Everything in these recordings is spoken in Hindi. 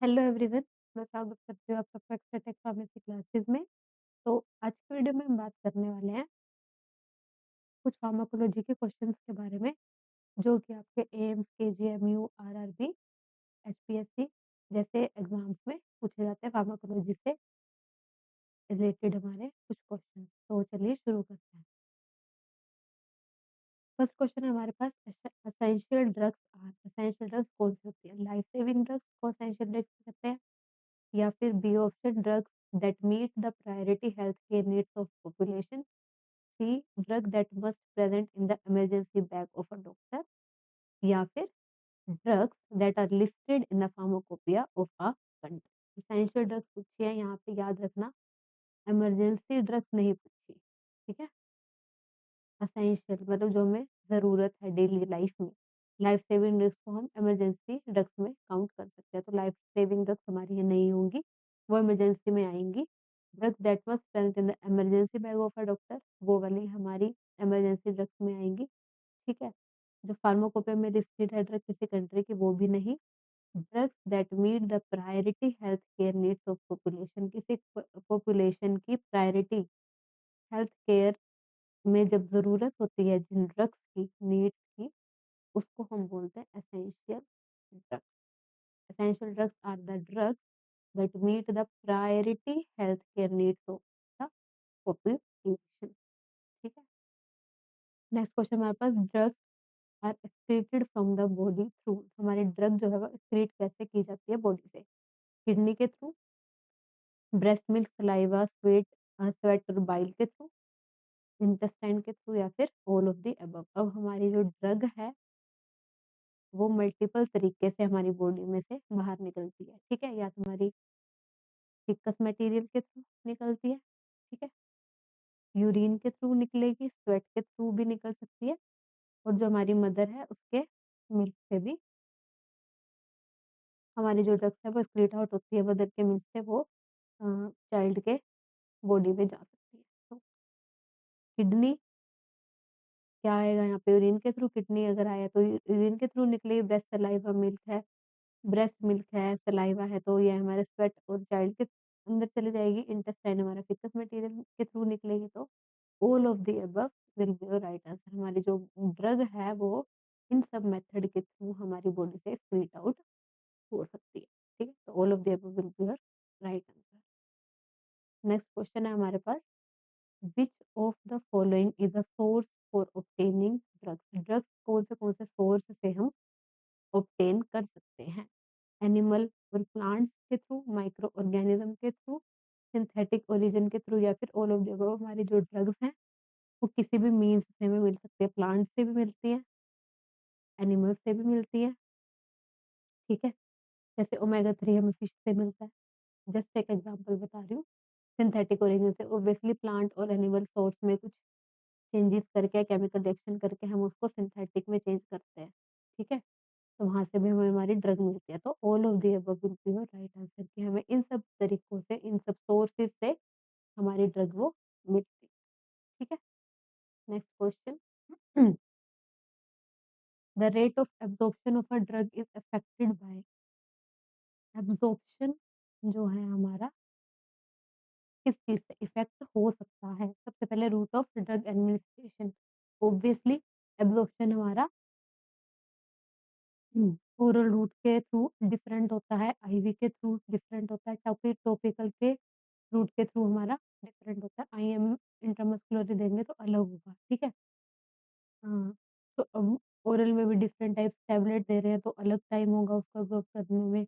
हेलो एवरीवन, मैं स्वागत करती हूँ आपका एक्सट्रा फार्मेसी क्लासेस में। तो आज की वीडियो में हम बात करने वाले हैं कुछ फार्माकोलॉजी के क्वेश्चंस के बारे में, जो कि आपके एम्स, केजीएमयू, आरआरबी, एचपीएससी जैसे एग्जाम्स में पूछे जाते हैं। फार्माकोलॉजी से रिलेटेड हमारे कुछ क्वेश्चन, तो चलिए शुरू करते हैं। फर्स्ट क्वेश्चन है हमारे पास, essential drugs are. Essential drugs कौन सी होती है? लाइफ सेविंग ड्रग्स को एसेंशियल ड्रग्स कहते हैं, या फिर B option, drugs that meet the priority health care needs of population. C, drug that must present in the emergency bag of a doctor. या फिर drugs that are listed in the pharmacopoeia of a country. Essential drugs पूछी है यहाँ पे, याद रखना, इमरजेंसी ड्रग्स नहीं पूछी। ठीक है, एसेंशियल मतलब जो हमें ज़रूरत है डेली लाइफ में। लाइफ सेविंग ड्रग्स को हम इमरजेंसी ड्रग्स में काउंट कर सकते हैं, तो लाइफ सेविंग ड्रग्स हमारी ये नहीं होंगी, वो इमरजेंसी में आएँगी। Drug that was present in the emergency bag of a doctor, वो वाली हमारी इमरजेंसी ड्रग्स में आएँगी। ठीक है? जो फार्माकोपिया में लिस्टेड है ड्रग किसी कंट्री की, वो भी नहीं। Drugs that meet the priority health care needs of population, किसी पॉपुलेशन की प्रायोरिटी हेल्थ केयर में जब ज़रूरत होती है जिन ड्रग्स की, नीड्स की, उसको हम बोलते हैं essential drugs. Essential drugs are the drugs that meet the priority health care needs of the population. ठीक है? नेक्स्ट क्वेश्चन हमारे पास, drugs are excreted from the body through. हमारी ड्रग जो है वो एक्सक्रीट कैसे की जाती है बॉडी से? किडनी के through, breast milk, saliva, sweat और बाइल के थ्रू, इंटेस्टाइन के थ्रू, या फिर ऑल ऑफ द अबव। अब हमारी जो ड्रग है वो मल्टीपल तरीके से हमारी बॉडी में से बाहर निकलती है। ठीक है? या तो हमारी फिकस मटेरियल के थ्रू निकलती है, ठीक है? यूरिन के थ्रू निकलेगी, स्वेट के थ्रू भी निकल सकती है, और जो हमारी मदर है उसके मिल्क से भी हमारी जो ड्रग्स है वो स्क्रीट आउट होती है। मदर के मिल्क से वो चाइल्ड के बॉडी में जा सकती है। तो किडनी क्या आएगा यहाँ पे? यूरिन के थ्रू। किडनी अगर आया तो यूरिन के थ्रू निकली, ब्रेस्ट सलाइवा मिल्क है, ब्रेस्ट मिल्क है, सलाइवा है, तो ये हमारे स्वेट और चाइल्ड के अंदर चली जाएगी। इंटेस्टाइन हमारा फिकस मटेरियल के थ्रू निकलेगी, तो all of the above will be your right answer. हमारी जो ड्रग है वो इन सब मेथड के थ्रू हमारी बॉडी से स्क्रीट आउट हो सकती है। ठीक है? तो all of the above will be your right answer. Next question है हमारे पास, which of the following is a source for obtaining drugs. Drugs कौन से सोर्स से हम ऑब्टेन कर सकते हैं? एनिमल और प्लांट्स के थ्रू, माइक्रो ऑर्गेनिज्म के थ्रू, सिंथेटिक ओरिजिन के थ्रू, या फिर ऑल ऑफ द अबव। हमारी जो ड्रग्स हैं वो किसी भी मीन्स से हमें मिल सकती है। प्लांट से भी मिलती है, एनिमल से भी मिलती है, ठीक है? जैसे ओमेगा 3 हमें फिश से मिलता है। जस्ट एक एग्जांपल बता रही हूँ। सिंथेटिक ओरिजिन से ऑब्वियसली प्लांट और एनिमल सोर्स में कुछ चेंजेस करके, केमिकल रिएक्शन करके हम उसको सिंथेटिक में चेंज करते हैं, ठीक है? तो वहाँ से भी हमें हमारी ड्रग मिलती है। तो all of the above will be your right answer, कि हमें इन सब तरीकों से, इन सब सोर्सेज़ से हमारी ड्रग वो मिलती है, ठीक है? Next question, the rate of absorption of a drug is affected by. Absorption जो है हमारा किस चीज़ से इफ़ेक्ट हो सकता है? सबसे पहले route of drug administration. Obviously absorption हमारा ओरल रूट के थ्रू डिफरेंट होता है, आईवी के थ्रू डिफरेंट होता है, टॉपिकल के रूट के थ्रू हमारा डिफरेंट होता है। आईएम इंट्रामस्कुलर देंगे तो अलग होगा, ठीक है? हाँ, तो अब ओरल में भी डिफरेंट टाइप्स, टैबलेट दे रहे हैं तो अलग टाइम होगा उसको अब्ज़ॉर्ब करने में,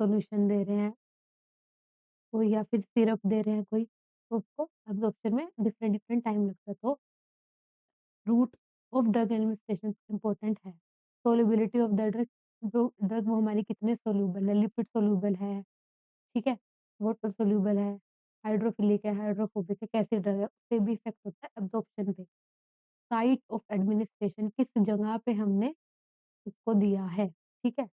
सॉल्यूशन दे रहे हैं कोई, या फिर सिरप दे रहे हैं कोई, तो उसको एब्ज़ॉर्प्शन में डिफरेंट डिफरेंट टाइम लगता है। तो route of drug administration important है। सॉल्युबिलिटी ऑफ द ड्रग, जो ड्रग वो हमारी कितने सॉल्यूबल है, लिपिड सॉल्यूबल है, ठीक है? वाटर सॉल्यूबल है, हाइड्रोफिलिक है, हाइड्रोफोबिक है, कैसी ड्रग है, उससे भी इफ़ेक्ट होता है एब्ज़ॉर्प्शन पे। साइट ऑफ एडमिनिस्ट्रेशन, किस जगह पे हमने उसको दिया है, ठीक है?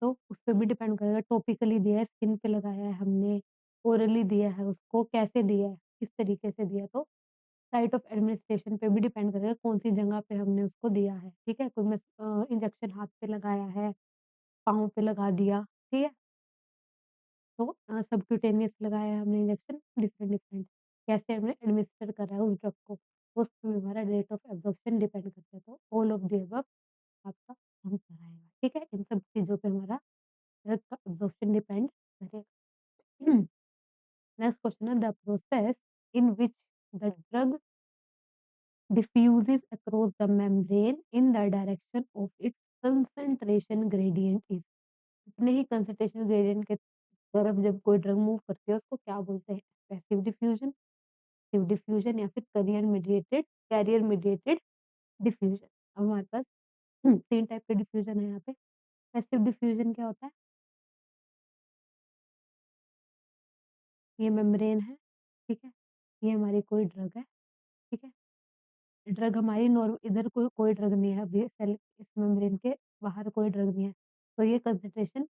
तो उस पे भी डिपेंड करेगा, टॉपिकली दिया है, स्किन पे लगाया है हमने, ओरली दिया है उसको, कैसे दिया है, किस तरीके से दिया है, तो साइट ऑफ एडमिनिस्ट्रेशन पे भी डिपेंड करेगा कौन-सी जगह पे हमने उसको दिया है, ठीक है? कोई इंजेक्शन हाथ पे लगाया है, पाँव पे लगा दिया, ठीक है? तो सबक्यूटेनियस लगाया हमने इंजेक्शन डिफरेंट डिफरेंट कैसे हमने एडमिनिस्टर करा है उस ड्रग को, उस पे हमारा रेट ऑफ एब्ज़ॉर्प्शन डिपेंड करता है। तो ऑल ऑफ द अबव आपका आंसर आएगा, ठीक है? इन सब चीज़ों पे हमारा ड्रग का एब्ज़ॉर्प्शन डिपेंड करेगा। नेक्स्ट क्वेश्चन है the process in which the drug diffuses across the membrane in the direction of its concentration gradient is अपने ही कंसंट्रेशन ग्रेडियंट के तरफ जब कोई ड्रग मूव करती है उसको क्या बोलते हैं? पैसिव डिफ्यूजन, एक्टिव डिफ्यूजन या फिर कैरियर मीडिएटेड डिफ्यूजन। अब हमारे पास 3 टाइप के डिफ्यूजन है यहाँ पे। पैसिव डिफ्यूजन क्या होता है? ये मेम्ब्रेन है, ठीक है? ये हमारी कोई ड्रग है, ठीक है? ड्रग हमारी नॉर्म इधर कोई कोई ड्रग नहीं है अभी सेल इस मेम्ब्रेन के बाहर कोई ड्रग नहीं है। तो ये concentration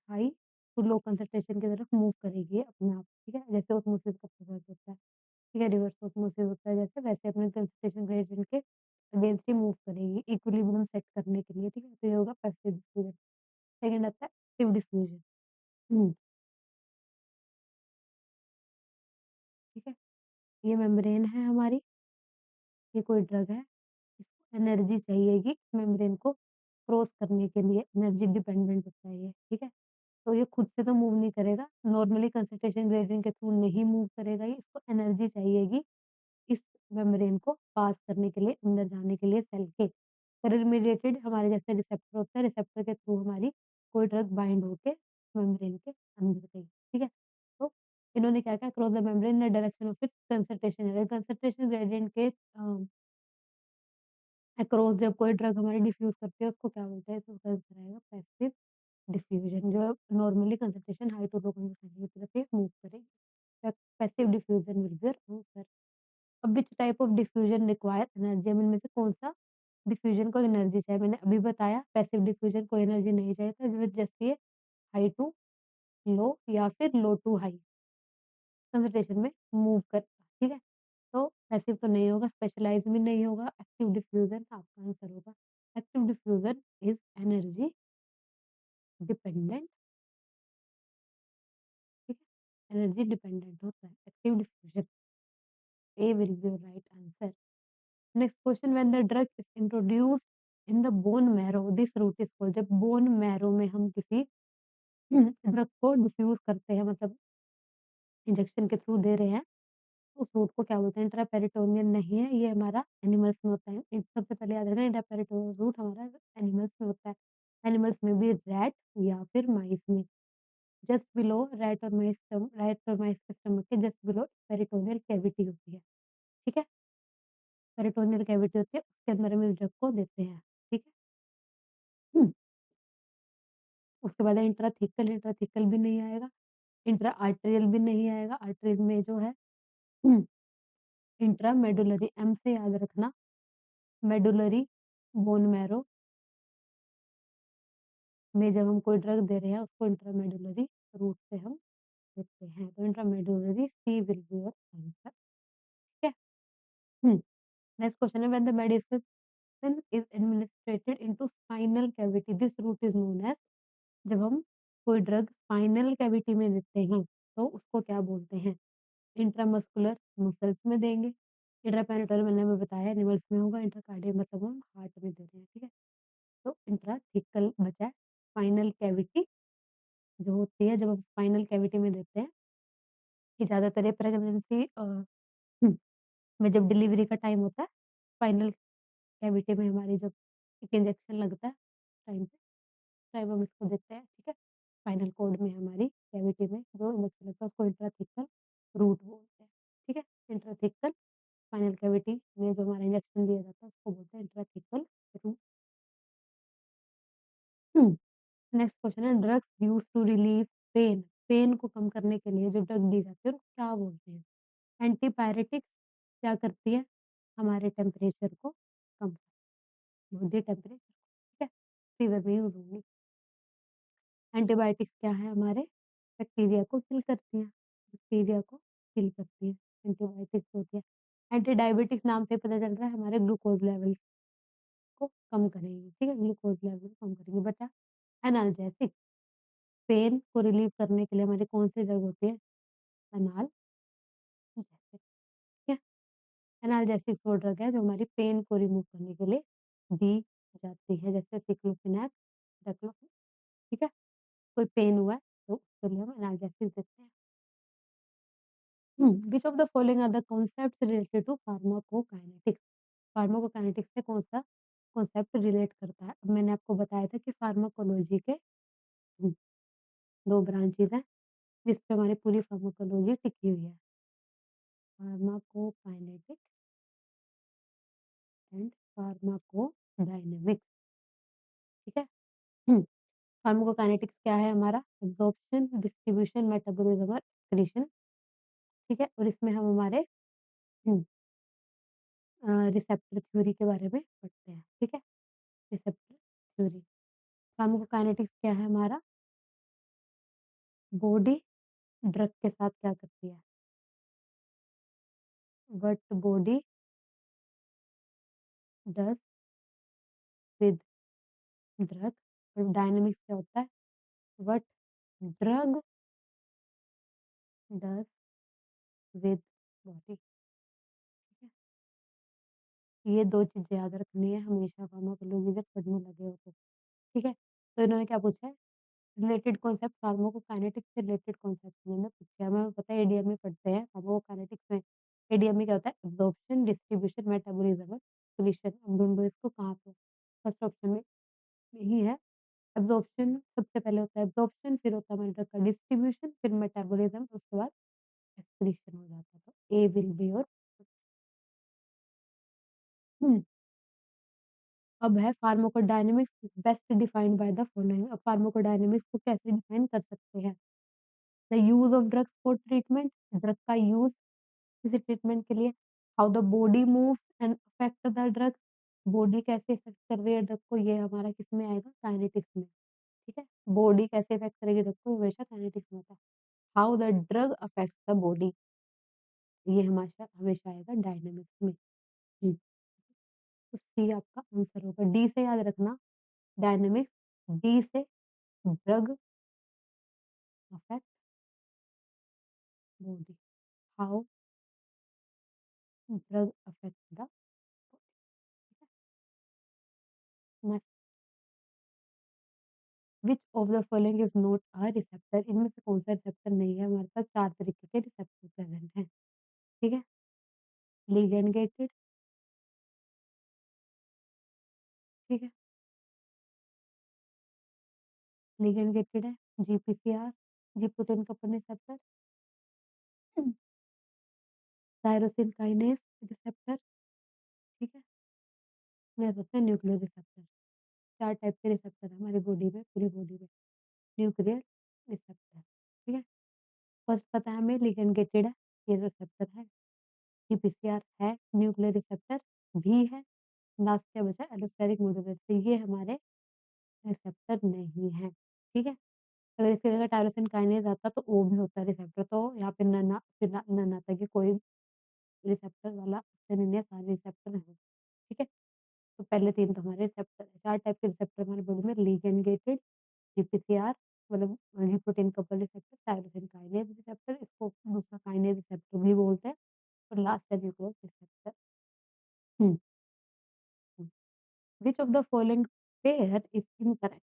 high to low concentration की तरफ मूव करेगी अपने आप, ठीक है? जैसे ऑस्मोसिस का प्रोसेस होता है, ठीक है? रिवर्स ऑस्मोसिस होता है जैसे वैसे अपने कंसंट्रेशन ग्रेडिएंट के अगेंस्ट ही मूव करेगी इक्विलिब्रियम सेट करने के लिए, ठीक है? तो ये होगा पैसिव डिफ्यूजन। सेकंड आता है एक्टिव डिफ्यूजन। हुँ, ठीक है? ये मेम्ब्रेन है हमारी, ये कोई ड्रग है, इसको एनर्जी चाहिएगी मेम्ब्रेन को क्रॉस करने के लिए, एनर्जी डिपेंडेंट होता है ये, ठीक है? तो ये खुद से तो मूव नहीं करेगा, नॉर्मली कंसंट्रेशन ग्रेडिएंट के थ्रू नहीं मूव करेगा ये, इसको एनर्जी चाहिएगी इस मेम्ब्रेन को पास करने के लिए, अंदर जाने के लिए सेल के। सेलर मीडिएटेड हमारे जैसे रिसेप्टर होता है, रिसेप्टर के थ्रू हमारी कोई ड्रग बाइंड होके मेम्ब्रेन के अंदर गई, ठीक है? तो इन्होंने क्या किया cross the membrane in the direction of its concentration gradient के अक्रॉस जब कोई ड्रग हमारी डिफ्यूज़ करती है उसको क्या बोलते हैं? इसका आंसर आएगा पैसिव डिफ्यूजन जो normally concentration high to low concentration की तरफ ये मूव करेगी। Passive diffusion will be your answer. अब which type of diffusion require energy अब इनमें से कौन-सा डिफ्यूजन को एनर्जी चाहिए? मैंने अभी बताया पैसिव डिफ्यूजन को एनर्जी नहीं चाहिए था जस्ट ये हाई टू लो या फिर लो टू हाई कंसंट्रेशन में मूव करता, ठीक है? तो पैसिव तो नहीं होगा, स्पेशलाइज़ भी नहीं होगा, एक्टिव डिफ्यूजन आपका आंसर होगा। Active diffusion is energy dependent, ठीक है? एनर्जी डिपेंडेंट होता है active diffusion. A will be your right answer. Next question, when the drug is introduced in the bone marrow, this route is called जब bone marrow में हम किसी ड्रग को डिफ्यूज करते हैं मतलब इंजेक्शन के थ्रू दे रहे हैं, उस रूट को क्या बोलते हैं? इंट्रापेरिटोनियन नहीं है, ये हमारा एनिमल्स में होता है। सबसे पहले याद रखना इंट्रापेरिटोनियन रूट हमारा एनिमल्स में होता है। एनिमल्स में भी रैट या फिर माइस में। जस्ट बिलो रैट और माइस के स्टमक के जस्ट बिलो पेरिटोनियल कैविटी होती है, ठीक है? पेरिटोनियल कैविटी होती है, उसके अंदर हम इस ड्रग को देते हैं, ठीक है? हुँ, उसके बाद है इंट्राथिकल भी नहीं आएगा, इंट्रा आर्टेरियल भी नहीं आएगा, आर्टरीज में जो है इंट्रामेडुलरी एम से याद रखना, मेडुलरी बोन मैरो में जब हम कोई ड्रग दे रहे हैं, उसको इंट्रामेडुलरी रूट से हम देते हैं, तो intramedullary C will be your answer, ठीक है? हुँ, नेक्स्ट क्वेश्चन है when the medicine is administered into spinal cavity this route is known as जब हम कोई ड्रग स्पाइनल कैविटी में देते हैं, तो उसको क्या बोलते हैं? इंट्रामस्कुलर मसल्स में देंगे, इंट्रापेनिटोरियल मैंने अभी बताया एनिमल्स में होगा, इंट्राकार्डियल मतलब हम हार्ट में दे रहे हैं, ठीक है? तो इंट्राथिकल बचा है, स्पाइनल कैविटी जो होती है जब हम स्पाइनल कैविटी में देते हैं, ये ज़्यादातर ये प्रेग्नेंसी हुँ, में जब डिलीवरी का टाइम होता है, स्पाइनल कैविटी में हमारी जब एक इंजेक्शन लगता है टाइम पे, टाइम हम इसको देते हैं, ठीक है? स्पाइनल कॉर्ड में हमारी कैविटी में जो इंजेक्शन लगता है उसको इंट्राथिकल रूट बोलते हैं, ठीक है? इंट्राथिकल स्पाइनल कैविटी में जो हमारा इंजेक्शन दिया जाता है उसको बोलते हैं इंट्राथिकल रूट। नेक्स्ट क्वेश्चन है drugs used to relieve pain, pain को कम करने के लिए जो ड्रग दी जाती है उनको क्या बोलते हैं? एंटीपायरेटिक्स क्या करती है? हमारे टेम्परेचर को कम बॉडी टेम्परेचर, ठीक है? फीवर में यूज़ होंगी। एंटीबायोटिक्स क्या है हमारे? बैक्टीरिया को किल करती हैं, बैक्टीरिया को किल करती है, एंटीबायोटिक्स होती है। एंटी डायबिटिक्स नाम से ही पता चल रहा है हमारे ग्लूकोज़ लेवल को कम करेगी, ठीक है? ग्लूकोज़ लेवल को कम करेगी। बचा एनाल्जेसिक, पेन को रिलीव करने के लिए हमारी कौन-सी ड्रग होती है? एनाल्जेसिक, ठीक है? एनाल्जेसिक वो ड्रग है जो हमारी पेन को रिमूव करने के लिए दी जाती है, जैसे डिक्लोफेनाक, डाइक्लोफिन, ठीक है? कोई पेन हुआ है तो उसके लिए हम एनाल्जेसिक देते हैं। Which of the following are the concepts related to pharmacokinetics? Pharmacokinetics से कौन-सा कॉन्सेप्ट रिलेट करता है? अब मैंने आपको बताया था कि फार्माकोलॉजी के हुँ, 2 ब्रांचेज़ हैं, जिस पे हमारी पूरी फार्माकोलॉजी टिकी हुई है। फार्माकोकाइनेटिक एंड फार्माकोडायनामिक्स, ठीक है? हुँ, फार्माकोकाइनेटिक्स क्या है हमारा? एब्ज़ॉर्प्शन, डिस्ट्रीब्यूशन, मेटाबॉलिज़्म और एक्सक्रीशन, ठीक है? और इसमें हम हमारे हुँ, रिसेप्टर थ्योरी के बारे में पढ़ते हैं, ठीक है? Receptor theory. फार्माकोकाइनेटिक्स क्या है हमारा? बॉडी ड्रग के साथ क्या करती है? What body does with drug, और डायनामिक्स क्या होता है? What drug does with body, ठीक है? ये 2 चीज़ें याद रखनी है हमेशा फार्माकोलॉजी जब पढ़ने लगे हो तो, ठीक है? तो इन्होंने क्या पूछा है? रिलेटेड कॉन्सेप्ट, फार्माकोकाइनेटिक्स से रिलेटेड कॉन्सेप्ट इन्होंने पूछा है। हमें पता है एडीएमई पढ़ते हैं, फार्माकोकाइनेटिक्स में एडीएमई क्या होता है? एब्ज़ॉर्प्शन, डिस्ट्रीब्यूशन, मेटाबॉलिज़्म और एक्सक्रीशन। अब ढूँढो इसको कहाँ पे? फर्स्ट ऑप्शन में यही है। एब्ज़ॉर्प्शन सबसे पहले होता है एब्ज़ॉर्प्शन, फिर होता है हमारे ड्रग का डिस्ट्रीब्यूशन, फिर मेटाबॉलिज़्म, उसके बाद एक्सक्रीशन हो जाता है। तो ए विल बी योर हुँ, अब है pharmacodynamics best defined by the following. अब फार्माकोडायनामिक्स को कैसे डिफाइन कर सकते हैं? The use of drugs for treatment, drug का यूज़ किसी ट्रीटमेंट के लिए। How the body moves and affect the drug, body कैसे इफेक्ट कर रही है ड्रग को, ये हमारा किसमें आएगा? काइनेटिक्स में, ठीक है? बॉडी कैसे इफेक्ट करेगी ड्रग को, हमेशा काइनेटिक्स में होता है। How the drug affects the body, ये हमेशा हमेशा आएगा डायनामिक्स में। हुँ, तो सी आपका आंसर होगा। डी से याद रखना डायनामिक्स, डी से drug affect body, how drug affect the next, which of the following is not a receptor? इनमें से कौन-सा रिसेप्टर नहीं है? हमारे पास 4 तरीके के रिसेप्टर प्रेज़ेंट हैं, ठीक है? लिगैंड गेटेड, ठीक है? लिगैंड गेटेड है, GPCR, G protein coupled receptor, tyrosine kinase receptor, ठीक है? नेक्स्ट होता है न्यूक्लियर रिसेप्टर। 4 टाइप के रिसेप्टर हैं हमारी बॉडी में, पूरी बॉडी में। न्यूक्लियर रिसेप्टर, ठीक है? फर्स्ट पता है हमें लिगैंड गेटेड है, ये रिसेप्टर है। जीपीसीआर है, न्यूक्लियर रिसेप्टर भी है, लास्ट क्या बचा एलोस्टेरिक मोडुलेटर, ये हमारे रिसेप्टर नहीं है, ठीक है? अगर इसकी जगह टायरोसिन काइनेज आता तो वो भी होता रिसेप्टर, तो यहाँ पे नन फिर नन आता कि कोई रिसेप्टर वाला ऑप्शन ही नहीं है, सारे रिसेप्टर हैं, ठीक है? तो पहले 3 तो हमारे रिसेप्टर है, 4 टाइप के रिसेप्टर हमारी बॉडी में लिगैंड गेटेड, जीपीसीआर मतलब protein couple receptor, tyrosine kinase receptor, इसको दूसरा काइनेज रिसेप्टर भी बोलते हैं, और लास्ट है nuclear receptor. Hmm, hmm. Which of the following pair is incorrect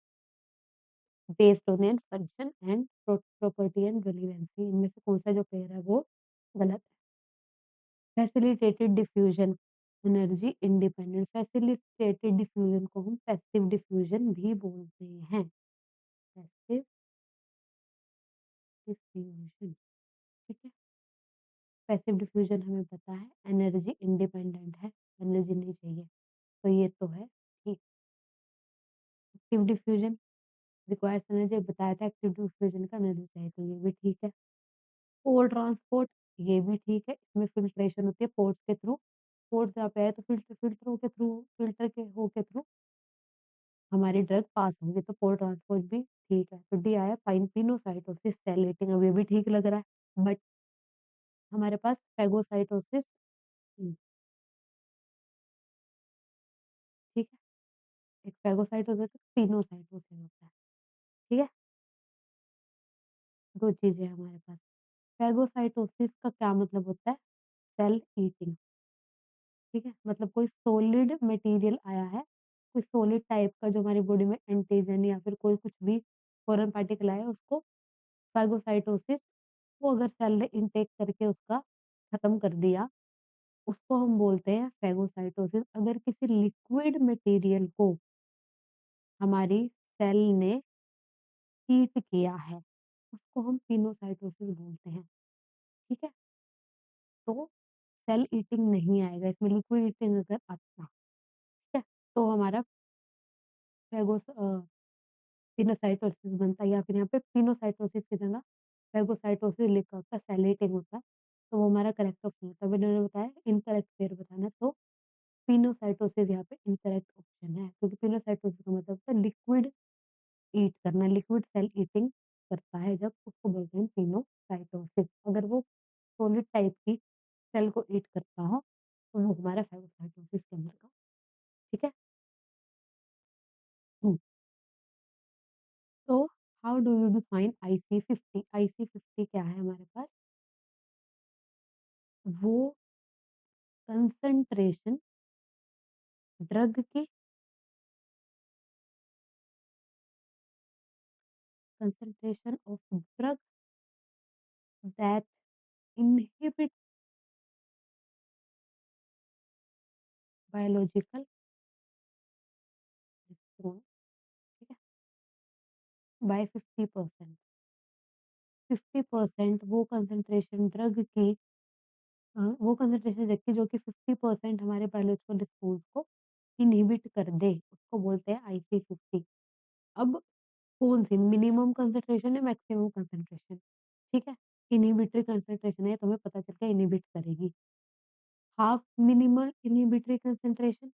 based on an function and property and relevancy, इनमें से कौन-सा जो पेयर है वो गलत है? Facilitated diffusion, energy independent, facilitated diffusion को हम पैसिव डिफ्यूजन भी बोलते हैं। पैसिव डिफ्यूजन, ठीक है? पैसिव डिफ्यूजन हमें पता है एनर्जी इंडिपेंडेंट है, एनर्जी नहीं चाहिए, तो ये तो है ठीक। एक्टिव डिफ्यूजन रिक्वायर्स एनर्जी बताया था, एक्टिव डिफ्यूजन का एनर्जी चाहिए, तो ये भी ठीक है। पोर ट्रांसपोर्ट, ये भी ठीक है, इसमें फ़िल्ट्रेशन होती है पोर्स के थ्रू, पोर्स जहाँ पे है तो फ़िल्टरों के थ्रू फ़िल्टर के के थ्रू हमारी ड्रग पास होगी, तो पोर ट्रांसपोर्ट भी ठीक है। तो डी आया पिनोसाइटोसिस सैलेटिंग, अब ये भी ठीक लग रहा है, बट हमारे पास फेगोसाइटोसिस हुँ, ठीक है। एक फेगोसाइटोसिस होता है, पिनोसाइटोसिस होता है, ठीक है? 2 चीज़ें हैं हमारे पास। फेगोसाइटोसिस का क्या मतलब होता है? सेल ईटिंग, ठीक है? मतलब कोई सॉलिड मटेरियल आया है, कोई सॉलिड टाइप का जो हमारी बॉडी में एंटीजन या फिर कोई कुछ भी फॉरेन पार्टिकल आया है उसको फेगोसाइटोसिस वो अगर सेल ने इनटेक करके उसका खत्म कर दिया, उसको हम बोलते हैं फेगोसाइटोसिस। अगर किसी लिक्विड मटेरियल को हमारी सेल ने हीट किया है, उसको हम पिनोसाइटोसिस बोलते हैं, ठीक है? तो सेल ईटिंग नहीं आएगा इसमें, लिक्विड ईटिंग अगर आता, ठीक है? तो हमारा पिनोसाइटोसिस बनता है या फिर यहाँ पे पिनोसाइटोसिस की जगह फेगोसाइटोसिस लिखा होता है, सेल ईटिंग होता है, तो वो हमारा करेक्ट ऑप्शन होता है। अभी मैंने बताया इनकरेक्ट पेयर बताना है, तो पिनोसाइटोसिस यहाँ पे इनकरेक्ट ऑप्शन है, क्योंकि पिनोसाइटोसिस का मतलब होता है लिक्विड ईट करना, लिक्विड सेल ईटिंग करता है जब उसको बोलते हैं पिनोसाइटोसिस। अगर वो सॉलिड टाइप की सेल को ईट करता हो, तो वो हमारा फेगोसाइटोसिस के अंदर का, ठीक है? हुँ, तो how do you define IC50? IC50 क्या है हमारे पास? वो कंसंट्रेशन ड्रग की concentration of drug that inhibit biological response, ठीक है, बाय 50%। 50% वो कंसंट्रेशन ड्रग की वो कंसंट्रेशन ड्रग की जो कि 50% हमारे बायोलॉजिकल रिस्पॉन्स को इनहिबिट कर दे, उसको बोलते हैं IC50। अब कौन-सी मिनिमम कंसंट्रेशन है, मैक्सिमम कंसंट्रेशन, ठीक है? इनहिबिटरी कंसंट्रेशन है तो हमें पता चल गया इनहिबिट करेगी। Half minimal inhibitory concentration,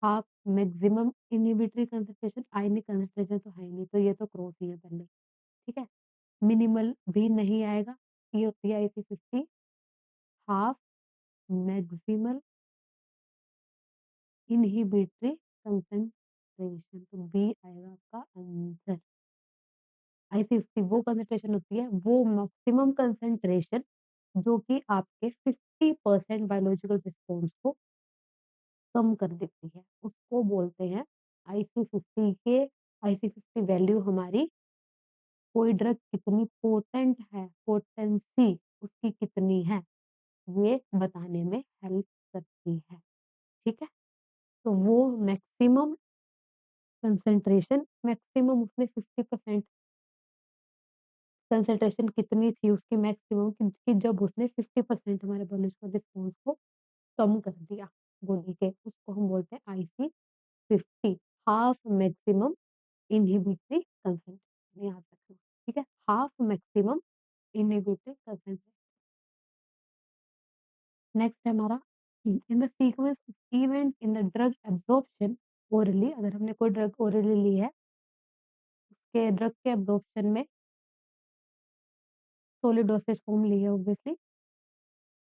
half maximum inhibitory concentration, ionic concentration तो है ही नहीं, तो ये तो क्रॉस ही है पहले, ठीक है? मिनिमल भी नहीं आएगा, ये होती है IC50। Half maximal inhibitory concentration, तो बी आएगा आपका आंसर। IC50 वो कंसंट्रेशन होती है, वो मैक्सिमम कंसंट्रेशन जो कि आपके 50% बायोलॉजिकल रिस्पॉन्स को कम कर देती है, उसको बोलते हैं IC50 के। IC50 वैल्यू हमारी कोई ड्रग कितनी पोटेंट है, पोटेंसी उसकी कितनी है, ये बताने में हेल्प करती है, ठीक है? तो वो मैक्सिमम कंसंट्रेशन, मैक्सिमम उसने 50% कंसंट्रेशन कितनी थी उसकी मैक्सिमम कि जब उसने 50% हमारे बायोलॉजिकल रिस्पॉन्स को कम कर दिया गोली के, उसको हम बोलते हैं IC50, half maximum inhibitory concentration, याद रखना, ठीक है? Half maximum inhibitory concentration. Next है हमारा in the sequence of event in the drug absorption orally, अगर हमने कोई ड्रग ओरली ली है, उसके ड्रग के एब्जॉर्प्शन में सॉलिड डोसेज फॉर्म ली है obviously,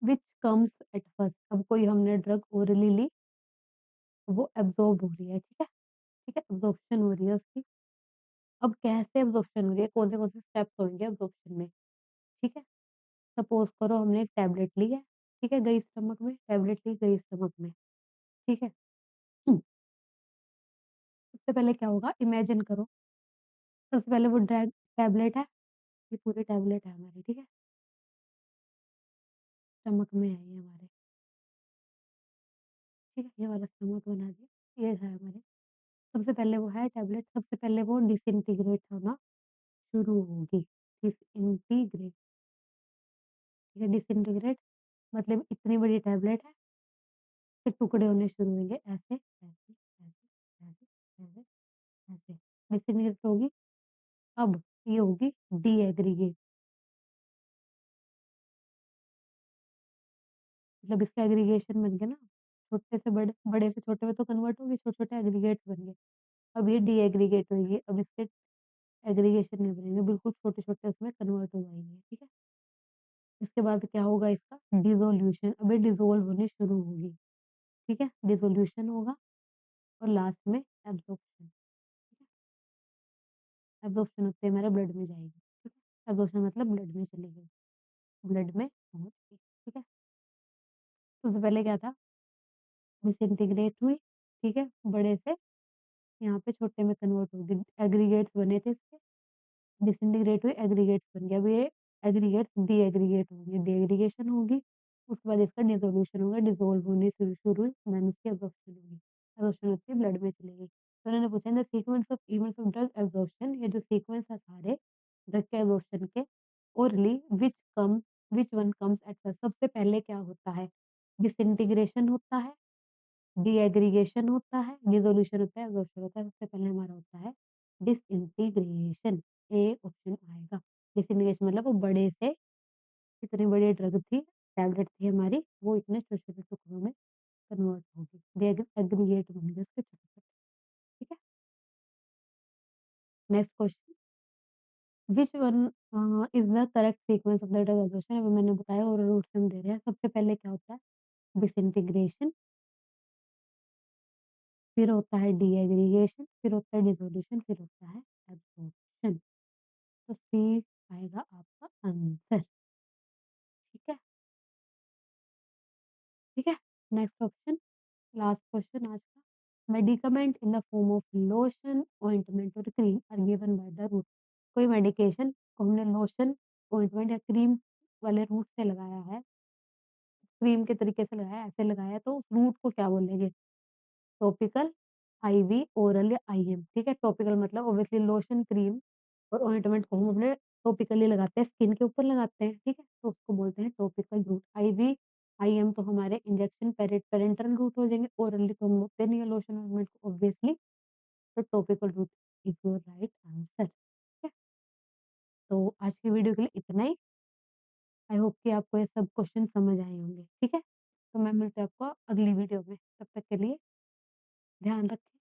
which comes at first. अब कोई हमने ड्रग ओरली ली, तो वो एब्जॉर्ब हो रही है, ठीक है? ठीक है, एब्जॉर्प्शन हो रही है उसकी। अब कैसे एब्जॉर्प्शन हो रही है, कौन से स्टेप्स होंगे एब्जॉर्प्शन में, ठीक है? सपोज करो हमने एक टैबलेट ली है, ठीक है? गई स्टमक में, टैबलेट ली गई स्टमक में, ठीक है? सबसे पहले क्या होगा, इमेजिन करो, सबसे पहले वो ड्रैग टैबलेट है, ये पूरी टैबलेट है हमारी, ठीक है? स्टमक में है ये हमारे, ठीक है? ये वाला स्टमक बना दिया, ये है हमारे। सबसे पहले वो है टैबलेट, सबसे पहले वो डिसइंटीग्रेट होना शुरू होगी, डिसइंटीग्रेट, ठीक है? डिसइंटीग्रेट मतलब इतनी बड़ी टैबलेट है, फिर टुकड़े होने शुरू होंगे ऐसे, ऐसे, ऐसे, ऐसे, ऐसे, ऐसे। डिसइंटीग्रेट होगी, अब ये होगी डी-एग्रीगेट, मतलब इसका एग्रीगेशन बन गया ना, छोटे से बड़े, बड़े से छोटे में तो कन्वर्ट होगी, छोटे-छोटे एग्रीगेट्स बन गए। अब ये डी-एग्रीगेट होगी, अब इसके एग्रीगेशन नहीं बनेंगे, बिल्कुल छोटे-छोटे उसमें कन्वर्ट हो जाएँगे, ठीक है? इसके बाद क्या होगा इसका डिसोल्यूशन, अब ये डिसॉल्व होनी शुरू होगी, ठीक है? डिसोल्यूशन होगा और लास्ट में एब्ज़ॉर्प्शन, ठीक है? एब्ज़ॉर्प्शन होते हमारे ब्लड में जाएगी, ठीक है? एब्ज़ॉर्प्शन मतलब ब्लड में चली गई, ब्लड में पहुँच गई, ठीक है? सबसे पहले क्या था, डिसइंटीग्रेट हुई, ठीक है? बड़े से यहाँ पे छोटे में कन्वर्ट हो गई, एग्रीगेट्स बने थे इसके, डिसइंटीग्रेट हुए, एग्रीगेट्स बन गया। अब ये एग्रीगेट्स डी-एग्रीगेट होंगे, डी-एग्रीगेशन होगी, उसके बाद इसका डिसोल्यूशन होगा, डिसॉल्व होने से शुरू हुई, देन उसकी एब्ज़ॉर्प्शन होगी। एब्ज़ॉर्प्शन होती है ब्लड में चली गई। तो उन्होंने पूछा इन the sequence of events of drug absorption, ये जो सीक्वेंस है सारे ड्रग के एब्ज़ॉर्प्शन के, orally which one comes at first, सबसे पहले क्या होता है? डिसइंटीग्रेशन होता है, डी-एग्रीगेशन होता है, डिसोल्यूशन होता है, एब्ज़ॉर्प्शन होता है। सबसे पहले हमारा होता है डिसइंटीग्रेशन, ए ऑप्शन आएगा। डिसइंटीग्रेशन मतलब वो बड़े से, इतनी बड़ी ड्रग थी, टैबलेट थी हमारी, वो इतने छोटे-छोटे टुकड़ों में कन्वर्ट होगी। एग्रीगेट बन गए उसके छोटे-छोटे, ठीक है? Next question, which one is the correct sequence of the drug absorption, अभी मैंने बताया ओरल रूट से हम दे रहे हैं। सबसे पहले क्या होता है? डिसइंटीग्रेशन, फिर होता है डी-एग्रीगेशन, फिर होता है डिसोल्यूशन, फिर होता है एब्ज़ॉर्प्शन। तो सी आएगा आपका आंसर, ठीक है? ठीक है? नेक्स्ट ऑप्शन, लास्ट क्वेश्चन आज का। Medicament in the form of lotion, ointment और cream are given by the route. कोई मेडिकेशन को हमने लोशन, ऑइंटमेंट या क्रीम वाले रूट से लगाया है, क्रीम के तरीके से लगाया है, ऐसे लगाया है, तो उस रूट को क्या बोलेंगे? टॉपिकल, आईवी, ओरल या आईएम, ठीक है? टॉपिकल मतलब ऑब्वियसली लोशन, क्रीम और ऑइंटमेंट को हम अपने टॉपिकली लगाते हैं, स्किन के ऊपर लगाते हैं, ठीक है? तो उसको बोलते हैं टॉपिकल रूट। आईवी, आईएम तो हमारे इंजेक्शन पैरेंटरल रूट हो जाएँगे, ओरली तो हम मुझसे नहीं है लोशन ऑइंटमेंट को ऑब्वियसली, तो topical route is your right answer, ठीक है? तो आज की वीडियो के लिए इतना ही। आई होप कि आपको ये सब क्वेश्चन समझ आए होंगे, ठीक है? तो मैं मिलती हूँ आपको अगली वीडियो में, तब तक के लिए ध्यान रखें।